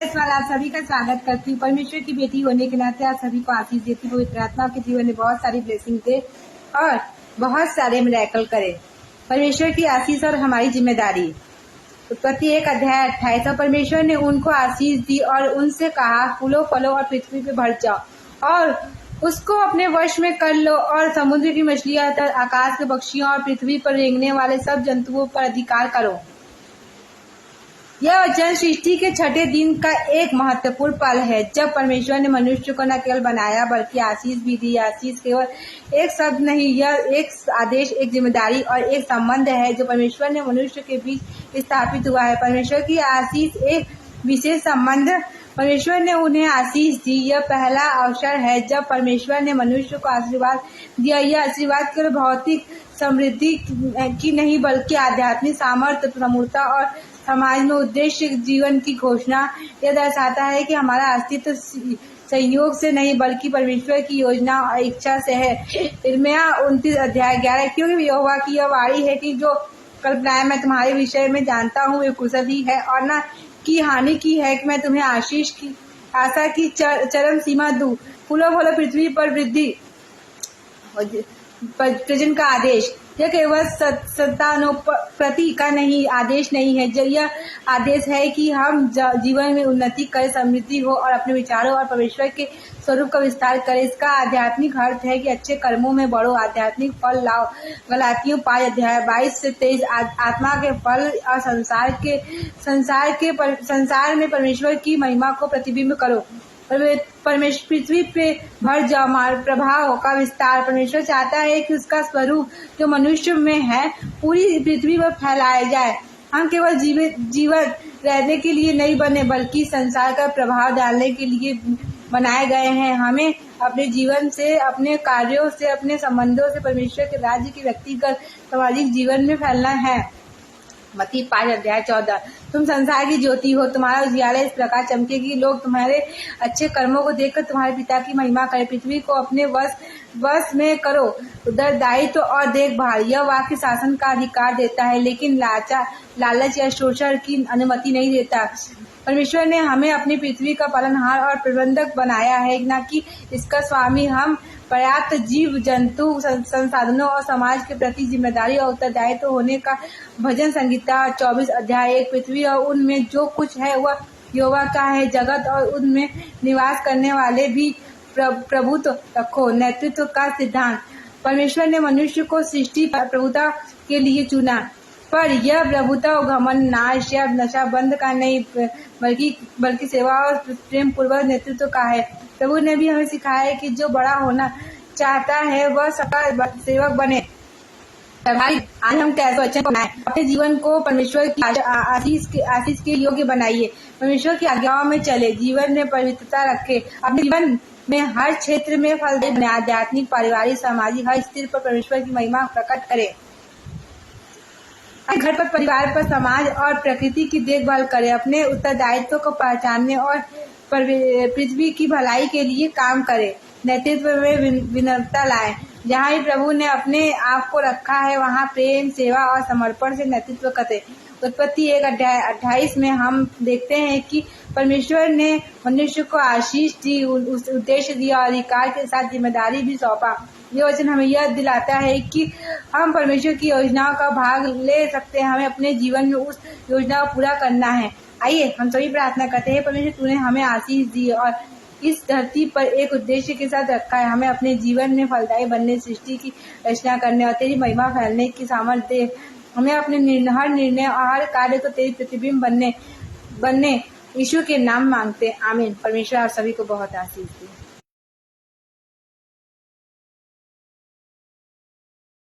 सवाल आप सभी का स्वागत करती हूँ। परमेश्वर की बेटी होने के नाते आप सभी को आशीष देती हूँ। पवित्र आत्मा के जीवन में बहुत सारी ब्लेसिंग दे और बहुत सारे मिरेकल करे। परमेश्वर की आशीष और हमारी जिम्मेदारी। उत्पत्ति 1:28। और परमेश्वर ने उनको आशीष दी और उनसे कहा, फूलो फलो और पृथ्वी पे भर जाओ और उसको अपने वश में कर लो और समुद्र की मछलियां, आकाश के पक्षियों और पृथ्वी पर रेंगने वाले सब जंतुओं पर अधिकार करो। यह वचन सृष्टि के छठे दिन का एक महत्वपूर्ण पल है, जब परमेश्वर ने मनुष्य को न केवल बनाया बल्कि आशीष भी दी। आशीष केवल एक शब्द नहीं, यह एक आदेश, एक जिम्मेदारी और एक संबंध है जो परमेश्वर ने मनुष्य के बीच स्थापित हुआ है। परमेश्वर की आशीष एक विशेष संबंध। परमेश्वर ने उन्हें आशीष दी। यह पहला अवसर है जब परमेश्वर ने मनुष्य को आशीर्वाद दिया। यह आशीर्वाद केवल भौतिक समृद्धि की नहीं बल्कि आध्यात्मिक सामर्थ्य, प्रमुखता और समाज में उद्देश्य जीवन की घोषणा। यह दर्शाता है कि हमारा अस्तित्व संयोग से नहीं बल्कि परमेश्वर की योजना और इच्छा से है। यिर्मयाह 29:11। क्योंकि यहोवा की यह वाणी है कि जो कल्पनाएं मैं तुम्हारे विषय में जानता हूँ वे कुशल ही है और न की हानि की है, कि मैं तुम्हें आशीष की आशा की चरम सीमा दूं। फूलो फलो पृथ्वी पर वृद्धि प्रजनन का आदेश। यह केवल संतानोत्पत्ति का आदेश नहीं है, यह आदेश है कि हम जीवन में उन्नति करें, समृद्धि हो और अपने विचारों और परमेश्वर के स्वरूप का विस्तार करें। इसका आध्यात्मिक अर्थ है कि अच्छे कर्मों में बढ़ो, आध्यात्मिक फल लाओ। गलातियों 5:22-23। आत्मा के फल और संसार में परमेश्वर की महिमा को प्रतिबिंब करो। परमेश्वर पृथ्वी पे भर जाओ, प्रभाव का विस्तार। परमेश्वर चाहता है कि उसका स्वरूप जो मनुष्य में है पूरी पृथ्वी पर फैलाया जाए। हम केवल जीवन रहने के लिए नहीं बने बल्कि संसार का प्रभाव डालने के लिए बनाए गए हैं। हमें अपने जीवन से, अपने कार्यों से, अपने संबंधों से परमेश्वर के राज्य के व्यक्तिगत सामाजिक जीवन में फैलना है। मत्ती 5:14। तुम संसार की ज्योति हो, तुम्हारा उजियारा इस प्रकार चमके कि लोग तुम्हारे अच्छे कर्मों को देखकर तुम्हारे पिता की महिमा करें। पृथ्वी को अपने वश में करो। उत्तरदायित्व और देखभाल। यह वाक्य शासन का अधिकार देता है लेकिन लालच या शोषण की अनुमति नहीं देता। परमेश्वर ने हमें अपनी पृथ्वी का पालनहार और प्रबंधक बनाया है, न कि इसका स्वामी। हम पर्याप्त जीव जंतु, संसाधनों और समाज के प्रति जिम्मेदारी और उत्तरदायित्व होने का। भजन संहिता 24:1। पृथ्वी और उनमें जो कुछ है वह यहोवा का है। जगत और उनमें निवास करने वाले भी प्रभुत्व रखो। नेतृत्व का सिद्धांत। परमेश्वर ने मनुष्य को सृष्टि पर प्रभुता के लिए चुना, पर यह प्रभुता और घमंड, नाश या नशा बंद का नहीं बल्कि सेवा और प्रेम पूर्वक नेतृत्व का है। प्रभु ने भी हमें सिखाया है कि जो बड़ा होना चाहता है वह सबका सेवक बने। भाई, आज हम कैसे वचन बनाएं? अपने जीवन को परमेश्वर की आशीष के योग्य बनाइए। परमेश्वर की आज्ञाओं में चले, जीवन में पवित्रता रखे, अपने जीवन में हर क्षेत्र में फलदायी बने। आध्यात्मिक, पारिवारिक, सामाजिक हर स्थिति पर परमेश्वर की महिमा प्रकट करे। घर पर, परिवार पर, समाज और प्रकृति की देखभाल करें। अपने उत्तरदायित्व को पहचानने और पृथ्वी की भलाई के लिए काम करें। नेतृत्व में विनम्रता लाएं। जहाँ ही प्रभु ने अपने आप को रखा है वहाँ प्रेम, सेवा और समर्पण से नेतृत्व करें। उत्पत्ति 1:28 में हम देखते हैं कि परमेश्वर ने मनुष्य को आशीष दी, उद्देश्य दिया और अधिकार के साथ जिम्मेदारी भी सौंपा। ये वचन हमें यह दिलाता है कि हम परमेश्वर की योजनाओं का भाग ले सकते हैं। हमें अपने जीवन में उस योजना को पूरा करना है। आइए हम सभी प्रार्थना करते हैं। परमेश्वर, तूने हमें आशीष दी और इस धरती पर एक उद्देश्य के साथ रखा है। हमें अपने जीवन में फलदायी बनने, सृष्टि की रचना करने और तेरी महिमा फैलने की सामर्थ्य दे। हमें अपने हर निर्णय और हर कार्य को तेरी प्रतिबिंब बनने यीशु के नाम मांगते। आमीन। परमेश्वर आप सभी को बहुत आशीष दे।